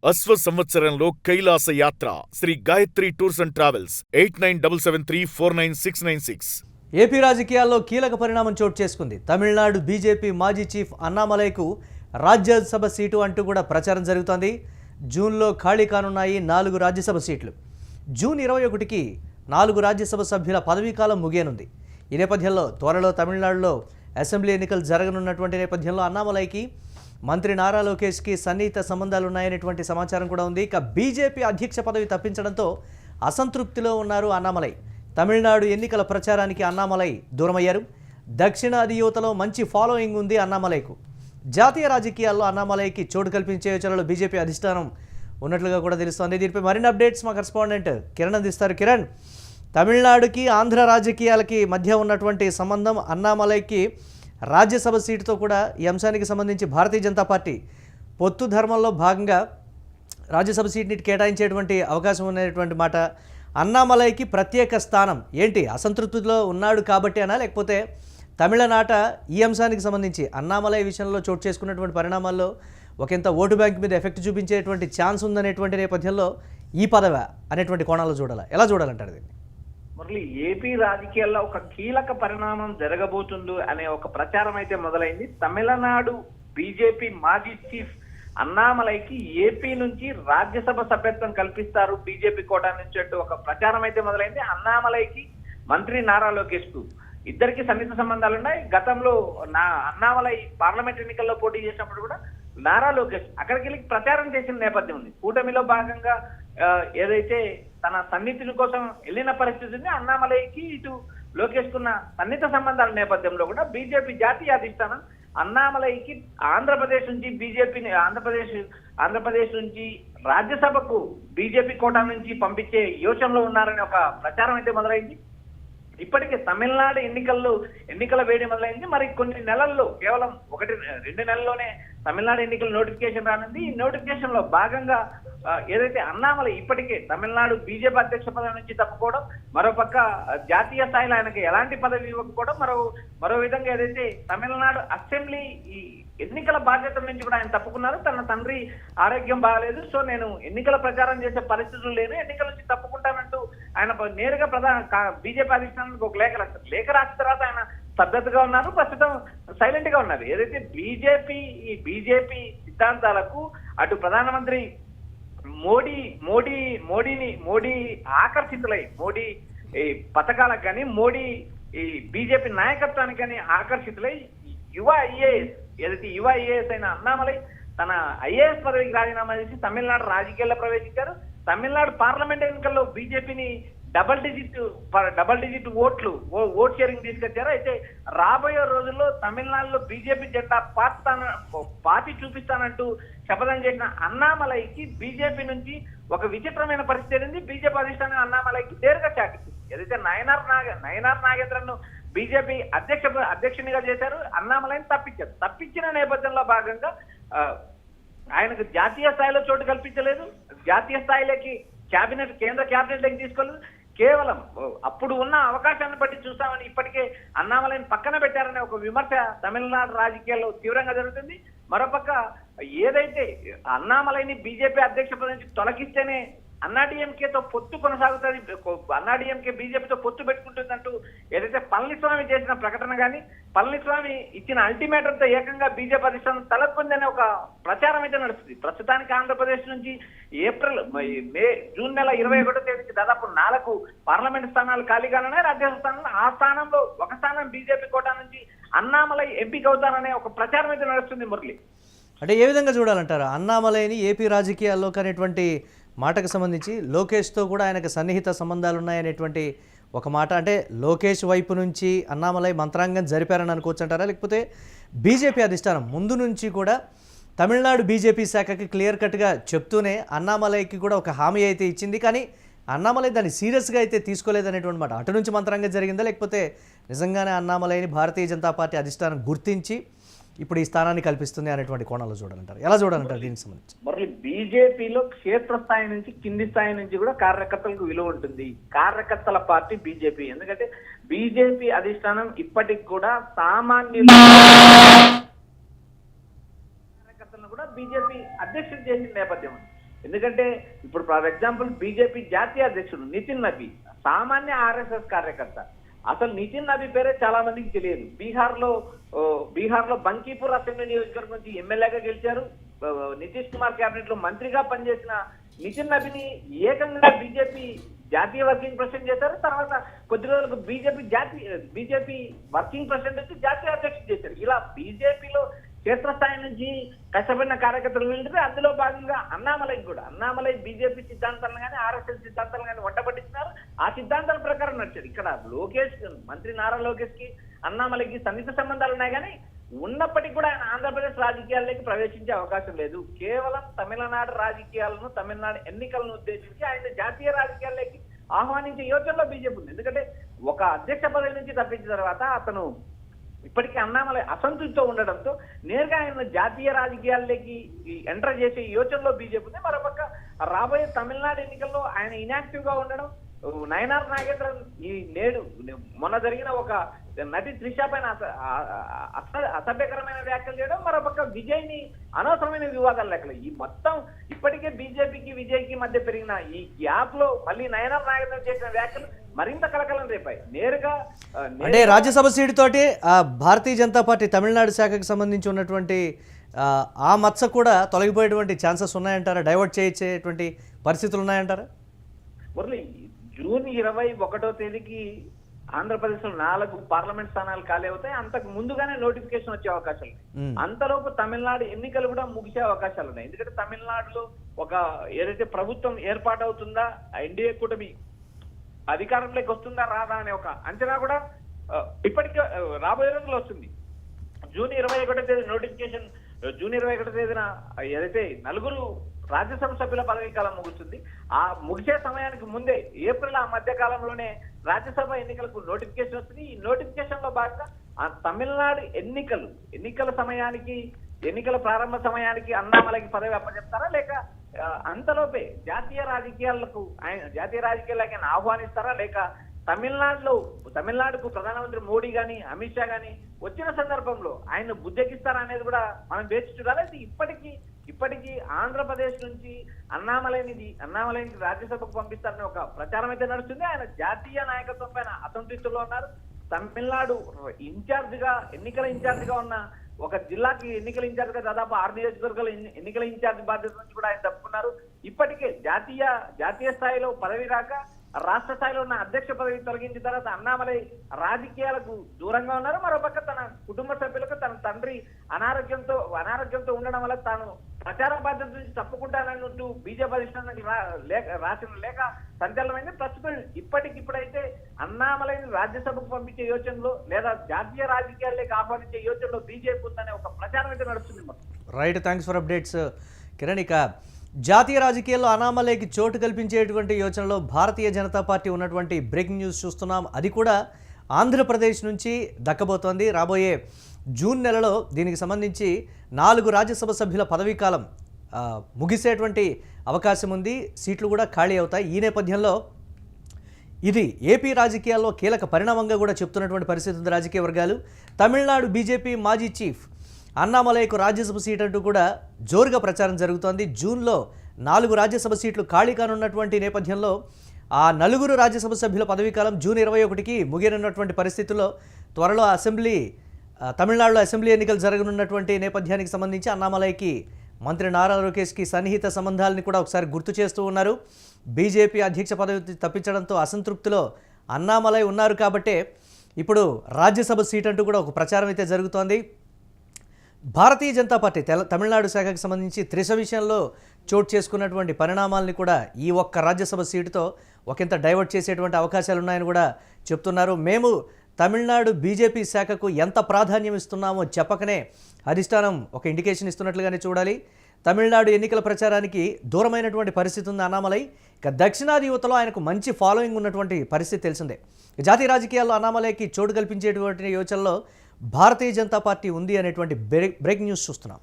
అశ్వ సంవత్సరంలో కైలాస యాత్ర Shri Gayatri tours and travels 8977349696. AP రాజకీయాల్లో కీలక పరిణామం చోటు చేసుకుంది. తమిళనాడు బీజేపీ మాజీ చీఫ్ అన్నామలైకు రాజ్యసభ సీటు అంటూ కూడా ప్రచారం జరుగుతోంది. జూన్లో ఖాళీ కానున్నాయి 4 రాజ్యసభ సీట్లు. జూన్ 21కి 4 రాజ్యసభ సభ్యుల పదవీకాలం ముగియనుంది. ఈ నేపథ్యంలో త్వరలో తమిళనాడులో అసెంబ్లీ ఎన్నికలు జరగనున్నటువంటి నేపథ్యంలో అన్నామలైకి మంత్రి నారా లోకేష్కి సన్నిహిత సంబంధాలున్నాయనేటువంటి సమాచారం కూడా ఉంది. ఇక బీజేపీ అధ్యక్ష పదవి తప్పించడంతో అసంతృప్తిలో ఉన్నారు అన్నామలై. తమిళనాడు ఎన్నికల ప్రచారానికి అన్నామలై దూరమయ్యారు. దక్షిణాది యువతలో మంచి ఫాలోయింగ్ ఉంది అన్నామలైకు. జాతీయ రాజకీయాల్లో అన్నామలైకి చోటు కల్పించే యోచనలో బీజేపీ అధిష్టానం ఉన్నట్లుగా కూడా తెలుస్తోంది. దీనిపై మరిన్ని అప్డేట్స్ మా కరెస్పాండెంట్ కిరణ్ అందిస్తారు. కిరణ్, తమిళనాడుకి ఆంధ్ర రాజకీయాలకి మధ్య ఉన్నటువంటి సంబంధం, అన్నామలైకి రాజ్యసభ సీటుతో కూడా ఈ అంశానికి సంబంధించి భారతీయ జనతా పార్టీ పొత్తు ధర్మంలో భాగంగా రాజ్యసభ సీట్ని కేటాయించేటువంటి అవకాశం ఉన్నటువంటి మాట. అన్నామలైకి ప్రత్యేక స్థానం ఏంటి? అసంతృప్తిలో ఉన్నాడు కాబట్టి అనా, లేకపోతే తమిళనాట ఈ అంశానికి సంబంధించి అన్నామలై విషయంలో చోటు చేసుకున్నటువంటి పరిణామాల్లో ఒకంత ఓటు బ్యాంక్ మీద ఎఫెక్ట్ చూపించేటువంటి ఛాన్స్ ఉందనేటువంటి నేపథ్యంలో ఈ పదవి అనేటువంటి కోణాల్లో చూడాలా, ఎలా చూడాలంటారు దీన్ని? మురళి, ఏపీ రాజకీయాల్లో ఒక కీలక పరిణామం జరగబోతుంది అనే ఒక ప్రచారం అయితే మొదలైంది. తమిళనాడు బీజేపీ మాజీ చీఫ్ అన్నామలైకి ఏపీ నుంచి రాజ్యసభ సభ్యత్వం కల్పిస్తారు బీజేపీ కోటా నుంచి అంటూ ఒక ప్రచారం అయితే మొదలైంది. అన్నామలైకి మంత్రి నారా లోకేష్ కు ఇద్దరికి సన్నిహిత సంబంధాలున్నాయి. గతంలో అన్నామలై పార్లమెంట్ ఎన్నికల్లో పోటీ చేసినప్పుడు కూడా నారా లోకేష్ అక్కడికి వెళ్ళి ప్రచారం చేసిన నేపథ్యం ఉంది. కూటమిలో భాగంగా ఏదైతే తన సన్నిహితుల కోసం వెళ్ళిన పరిస్థితి ఉంది. అన్నామలైకి ఇటు లోకేష్ కున్న సన్నిహిత సంబంధాల నేపథ్యంలో కూడా బీజేపీ జాతీయ అధిష్టానం అన్నామలైకి ఆంధ్రప్రదేశ్ నుంచి బీజేపీని ఆంధ్రప్రదేశ్ నుంచి రాజ్యసభకు బీజేపీ కోటా నుంచి పంపించే యోచనలో ఉన్నారని ఒక ప్రచారం అయితే మొదలైంది. ఇప్పటికే తమిళనాడు ఎన్నికల వేడి మొదలైంది. మరి కొన్ని నెలల్లో, కేవలం 1-2 నెలల్లోనే తమిళనాడు ఎన్నికల నోటిఫికేషన్ రానుంది. ఈ నోటిఫికేషన్ లో భాగంగా ఏదైతే అన్నామలై ఇప్పటికే తమిళనాడు బీజేపీ అధ్యక్ష పదవి నుంచి తప్పుకోవడం, మరోపక్క జాతీయ స్థాయిలో ఆయనకి ఎలాంటి పదవి ఇవ్వకపోవడం, మరో విధంగా ఏదైతే తమిళనాడు అసెంబ్లీ ఈ ఎన్నికల బాధ్యతల నుంచి కూడా ఆయన తప్పుకున్నారు. తన తండ్రి ఆరోగ్యం బాగాలేదు, సో నేను ఎన్నికల ప్రచారం చేసే పరిస్థితులు లేను, ఎన్నికల నుంచి తప్పుకుంటానంటూ ఆయన నేరుగా బీజేపీ అధిష్టానానికి ఒక లేఖ రాస్తారు. లేఖ రాసిన తర్వాత ఆయన స్తబ్దతగా ఉన్నారు, ప్రస్తుతం సైలెంట్ గా ఉన్నారు. ఏదైతే బీజేపీ సిద్ధాంతాలకు అటు ప్రధానమంత్రి మోడీ ఆకర్షితులై, మోడీ పథకాలకు కానీ, మోడీ ఈ బీజేపీ నాయకత్వానికి కానీ ఆకర్షితులై యువ ఐఏఎస్ అయిన అన్నామలై తన ఐఏఎస్ పదవికి రాజీనామా చేసి తమిళనాడు రాజకీయాల్లో ప్రవేశించారు. తమిళనాడు పార్లమెంట్ ఎన్నికల్లో బీజేపీని డబల్ డిజిట్ ఓట్ షేరింగ్ తీసుకొచ్చారు. అయితే రాబోయే రోజుల్లో తమిళనాడులో బీజేపీ జెండా పాతి చూపిస్తానంటూ శపథం చేసిన అన్నామలైకి బీజేపీ నుంచి ఒక విచిత్రమైన పరిస్థితి ఉంది. బీజేపీ అధిష్టానం అన్నామలైకి నేరుగా చాటింది. ఏదైతే నయనార్ నాగేంద్రన్ బీజేపీ అధ్యక్షునిగా చేశారు, అన్నామలైని తప్పించిన నేపథ్యంలో భాగంగా ఆయనకు జాతీయ స్థాయిలో చోటు కల్పించలేదు, జాతీయ స్థాయిలోకి కేంద్ర క్యాబినెట్ లోకి తీసుకోలేదు. కేవలం అప్పుడు ఉన్న అవకాశాన్ని బట్టి చూస్తామని ఇప్పటికే అన్నామలైని పక్కన పెట్టారనే ఒక విమర్శ తమిళనాడు రాజకీయాల్లో తీవ్రంగా జరుగుతుంది. మరోపక్క ఏదైతే అన్నామలైని బీజేపీ అధ్యక్ష పదవి నుంచి తొలగిస్తేనే అన్నాడీఎంకేతో పొత్తు కొనసాగుతుంది, అన్నాడీఎంకే బీజేపీతో పొత్తు పెట్టుకుంటుందంటూ ఏదైతే పళనిస్వామి చేసిన ప్రకటన కానీ, పళనిస్వామి ఇచ్చిన అల్టిమేటంతో ఏకంగా బీజేపీ అధిష్టానం తలకొందనే ఒక ప్రచారం అయితే నడుస్తుంది. ప్రస్తుతానికి ఆంధ్రప్రదేశ్ నుంచి జూన్ నెల 21వ తేదీకి దాదాపు 4 పార్లమెంట్ స్థానాలు ఖాళీగానే, రాజ్యసభ స్థానంలో ఆ స్థానంలో ఒక స్థానం బీజేపీ కోటా నుంచి అన్నామలై ఎంపిక అవుతారనే ఒక ప్రచారం అయితే నడుస్తుంది. మురళి, అంటే ఏ విధంగా చూడాలంటారు అన్నామలైని ఏపీ రాజకీయాల్లో అనేటువంటి మాటకు సంబంధించి? లోకేష్తో కూడా ఆయనకు సన్నిహిత సంబంధాలు ఉన్నాయనేటువంటి ఒక మాట. అంటే లోకేష్ వైపు నుంచి అన్నామలై మంత్రాంగం జరిపారని అనుకోవచ్చు అంటారా, లేకపోతే బీజేపీ అధిష్టానం ముందు నుంచి కూడా తమిళనాడు బీజేపీ శాఖకి క్లియర్ కట్గా చెప్తూనే అన్నామలైకి కూడా ఒక హామీ అయితే ఇచ్చింది, కానీ అన్నామలై దాన్ని సీరియస్గా అయితే తీసుకోలేదనేటువంటి మాట అటు నుంచి మంత్రాంగం జరిగిందా, లేకపోతే నిజంగానే అన్నామలైని భారతీయ జనతా పార్టీ అధిష్టానం గుర్తించి ఇప్పుడు ఈ స్థానాన్ని కల్పిస్తుంది అనేటువంటి కోణాల్లో చూడాలంటారు, ఎలా చూడాలంటారు దీనికి సంబంధించి? మరి బీజేపీలో క్షేత్రస్థాయి నుంచి కింది స్థాయి నుంచి కూడా కార్యకర్తలకు విలువ ఉంటుంది. కార్యకర్తల పార్టీ బీజేపీ, ఎందుకంటే బీజేపీ అధిష్టానం ఇప్పటికి కూడా సామాన్యుల కార్యకర్తలను కూడా బీజేపీ అధ్యక్షుడు చేసిన నేపథ్యం. ఎందుకంటే ఇప్పుడు ఫర్ ఎగ్జాంపుల్ బీజేపీ జాతీయ అధ్యక్షుడు నితిన్ నబీ సామాన్య ఆర్ఎస్ఎస్ కార్యకర్త. అసలు నితిన్ నబీ పేరే చాలా మందికి తెలియదు. బీహార్ లో బంకీపూర్ అసెంబ్లీ నియోజకవర్గం నుంచి ఎమ్మెల్యేగా గెలిచారు. నితీష్ కుమార్ కేబినెట్ లో మంత్రిగా పనిచేసిన నితిన్ నబీని ఏకంగా బీజేపీ జాతీయ వర్కింగ్ ప్రెసిడెంట్ చేశారు. తర్వాత కొద్ది రోజులకు బీజేపీ వర్కింగ్ ప్రెసిడెంట్ వచ్చి జాతీయ అధ్యక్షుడు చేశారు. ఇలా బీజేపీలో క్షేత్రస్థాయి నుంచి కష్టపడిన కార్యకర్తలు వెళ్తే అందులో భాగంగా అన్నామలై బీజేపీ సిద్ధాంతాలను కానీ ఆర్ఎస్ఎస్ సిద్ధాంతాలను కానీ వంటపట్టించినారు. ఆ సిద్ధాంతాల ప్రకారం నడిచారు. ఇక్కడ మంత్రి నారా లోకేష్ కి అన్నామలైకి సన్నిహిత సంబంధాలు ఉన్నాయి, కానీ ఉన్నప్పటికీ కూడా ఆయన ఆంధ్రప్రదేశ్ రాజకీయాల్లోకి ప్రవేశించే అవకాశం లేదు. కేవలం తమిళనాడు రాజకీయాలను, తమిళనాడు ఎన్నికలను ఉద్దేశించి ఆయన జాతీయ రాజకీయాల్లోకి ఆహ్వానించే యోచనలో బీజేపీ ఉంది. ఎందుకంటే ఒక అధ్యక్ష పదవి నుంచి తప్పించిన తర్వాత అతను ఇప్పటికీ అన్నామలై అసంతృప్తితో ఉండడంతో నేరుగా ఆయన జాతీయ రాజకీయాల్లోకి ఎంటర్ చేసే యోచనలో బీజేపీ ఉంది. మరోపక్క రాబోయే తమిళనాడు ఎన్నికల్లో ఆయన ఇనాక్టివ్ గా ఉండడం, నయనార్ నాగేంద్రన్ మొన్న జరిగిన ఒక నటి త్రిష పైన అసభ్యకరమైన వ్యాఖ్యలు చేయడం, మరోపక్క విజయ్ ని అనవసరమైన వివాదాలు లెక్కలు, ఈ మొత్తం ఇప్పటికే బీజేపీకి విజయ్కి మధ్య పెరిగిన ఈ గ్యాప్ లో మళ్ళీ నయనార్ నాగేంద్రన్ చేసిన వ్యాఖ్యలు మరింత కలకలం రేపాయి. అంటే రాజ్యసభ సీటు తోటి భారతీయ జనతా పార్టీ తమిళనాడు శాఖకు సంబంధించి ఉన్నటువంటి ఆ మచ్చ కూడా తొలగిపోయేటువంటి ఛాన్సెస్ ఉన్నాయంటారా? డైవర్ట్ చేయించేటువంటి పరిస్థితులు ఉన్నాయంటారా? మురళి, జూన్ 21వ తేదీకి ఆంధ్రప్రదేశ్ లో 4 పార్లమెంట్ స్థానాలు ఖాళీ అవుతాయి. అంతకు ముందుగానే నోటిఫికేషన్ వచ్చే అవకాశాలు ఉన్నాయి. అంతలోపు తమిళనాడు ఎన్నికలు కూడా ముగిసే అవకాశాలు ఉన్నాయి. ఎందుకంటే తమిళనాడులో ఒక ఏదైతే ప్రభుత్వం ఏర్పాటవుతుందా, ఎన్డీఏ కూటమి అధికారంలోకి వస్తుందా రాదా అనే ఒక అంచనా కూడా ఇప్పటికే రాబోయే రోజుల్లో వస్తుంది. జూన్ 21వ తేదీ నోటిఫికేషన్, జూన్ 21వ తేదీన ఏదైతే 4 రాజ్యసభ సభ్యుల పదవీ కాలం ముగుస్తుంది. ఆ ముగిసే సమయానికి ముందే ఏప్రిల్ ఆ మధ్య కాలంలోనే రాజ్యసభ ఎన్నికలకు నోటిఫికేషన్ వస్తుంది. ఈ నోటిఫికేషన్ లో భాగంగా ఆ తమిళనాడు ఎన్నికల సమయానికి, ఎన్నికల ప్రారంభ సమయానికి అన్నామలైకి పదవి అప్పచెప్తారా, లేక అంతలోపే జాతీయ రాజకీయాలకు ఆయన ఆహ్వానిస్తారా, లేక తమిళనాడుకు ప్రధానమంత్రి మోడీ గాని అమిత్ షా గాని వచ్చిన సందర్భంలో ఆయన బుద్ధెక్కిస్తారా అనేది కూడా మనం వేచి చూడాలి. ఇప్పటికీ ఆంధ్రప్రదేశ్ నుంచి అన్నామలైని రాజ్యసభకు పంపిస్తారని ఒక ప్రచారం అయితే నడుస్తుంది. ఆయన జాతీయ నాయకత్వం పైన అసంతృప్తిలో ఉన్నారు. తమిళనాడు ఎన్నికల ఇన్ఛార్జ్ గా ఉన్న ఒక జిల్లాకి ఎన్నికల ఇన్ఛార్జ్ గా దాదాపు 6 నియోజకవర్గాల ఎన్నికల ఇన్ఛార్జ్ బాధ్యత నుంచి కూడా ఆయన తప్పుకున్నారు. ఇప్పటికే జాతీయ స్థాయిలో పదవి రాక రాష్ట్ర స్థాయిలో ఉన్న అధ్యక్ష పదవి తొలగించిన తర్వాత అన్నామలై రాజకీయాలకు దూరంగా ఉన్నారు. మరోపక్క తన కుటుంబ సభ్యులకు తన తండ్రి అనారోగ్యంతో ఉండడం వల్ల తాను ప్రచార బాధ్యత నుంచి తప్పుకుంటానన్నట్టు బీజేపీ అధిష్టానానికి రాసిన లేఖ సంచలనమైంది. ప్రస్తుతం ఇప్పటికిప్పుడైతే అన్నామలైని రాజ్యసభకు పంపించే యోచనలో లేదా జాతీయ రాజకీయాల్లోకి ఆహ్వానించే యోచనలో బీజేపీ ఉందనే ఒక ప్రచారం అయితే నడుస్తుంది. Right, thanks for updates Kiran. ఇక జాతీయ రాజకీయాల్లో అనామలైకి చోటు కల్పించేటువంటి యోచనలో భారతీయ జనతా పార్టీ ఉన్నటువంటి బ్రేకింగ్ న్యూస్ చూస్తున్నాం. అది కూడా ఆంధ్రప్రదేశ్ నుంచి దక్కబోతోంది. రాబోయే జూన్ నెలలో దీనికి సంబంధించి 4 రాజ్యసభ సభ్యుల పదవీకాలం ముగిసేటువంటి అవకాశం ఉంది. సీట్లు కూడా ఖాళీ అవుతాయి. ఈ నేపథ్యంలో ఇది ఏపీ రాజకీయాల్లో కీలక పరిణామంగా కూడా చెప్తున్నటువంటి పరిస్థితి ఉంది రాజకీయ వర్గాలు. తమిళనాడు బీజేపీ మాజీ చీఫ్ అన్నామలైకు రాజ్యసభ సీట్ అంటూ కూడా జోరుగా ప్రచారం జరుగుతోంది. జూన్లో 4 రాజ్యసభ సీట్లు ఖాళీ కానున్నటువంటి నేపథ్యంలో ఆ 4 రాజ్యసభ సభ్యుల పదవీకాలం జూన్ 21కి ముగియనున్నటువంటి పరిస్థితుల్లో త్వరలో తమిళనాడులో అసెంబ్లీ ఎన్నికలు జరగనున్నటువంటి నేపథ్యానికి సంబంధించి అన్నామలైకి మంత్రి నారా లోకేష్కి సన్నిహిత సంబంధాలని కూడా ఒకసారి గుర్తు చేస్తూ ఉన్నారు. బీజేపీ అధ్యక్ష పదవి తప్పించడంతో అసంతృప్తిలో అన్నామలై ఉన్నారు కాబట్టే ఇప్పుడు రాజ్యసభ సీట్ అంటూ కూడా ఒక ప్రచారం అయితే జరుగుతోంది. భారతీయ జనతా పార్టీ తమిళనాడు శాఖకు సంబంధించి త్రిష విషయంలో చోటు చేసుకున్నటువంటి పరిణామాలని కూడా ఈ ఒక్క రాజ్యసభ సీటుతో ఒకంత డైవర్ట్ చేసేటువంటి అవకాశాలు ఉన్నాయని కూడా చెప్తున్నారు. మేము తమిళనాడు బీజేపీ శాఖకు ఎంత ప్రాధాన్యం ఇస్తున్నామో చెప్పకనే అధిష్టానం ఒక ఇండికేషన్ ఇస్తున్నట్లుగానే చూడాలి. తమిళనాడు ఎన్నికల ప్రచారానికి దూరమైనటువంటి పరిస్థితి ఉంది అన్నామలై. ఇక దక్షిణాది యువతలో ఆయనకు మంచి ఫాలోయింగ్ ఉన్నటువంటి పరిస్థితి తెలిసిందే. జాతీయ రాజకీయాల్లో అన్నామలైకి చోటు కల్పించేటువంటి యోచనలో భారతీయ జనతా పార్టీ ఉంది అనేటువంటి బ్రేక్ న్యూస్ చూస్తున్నాం.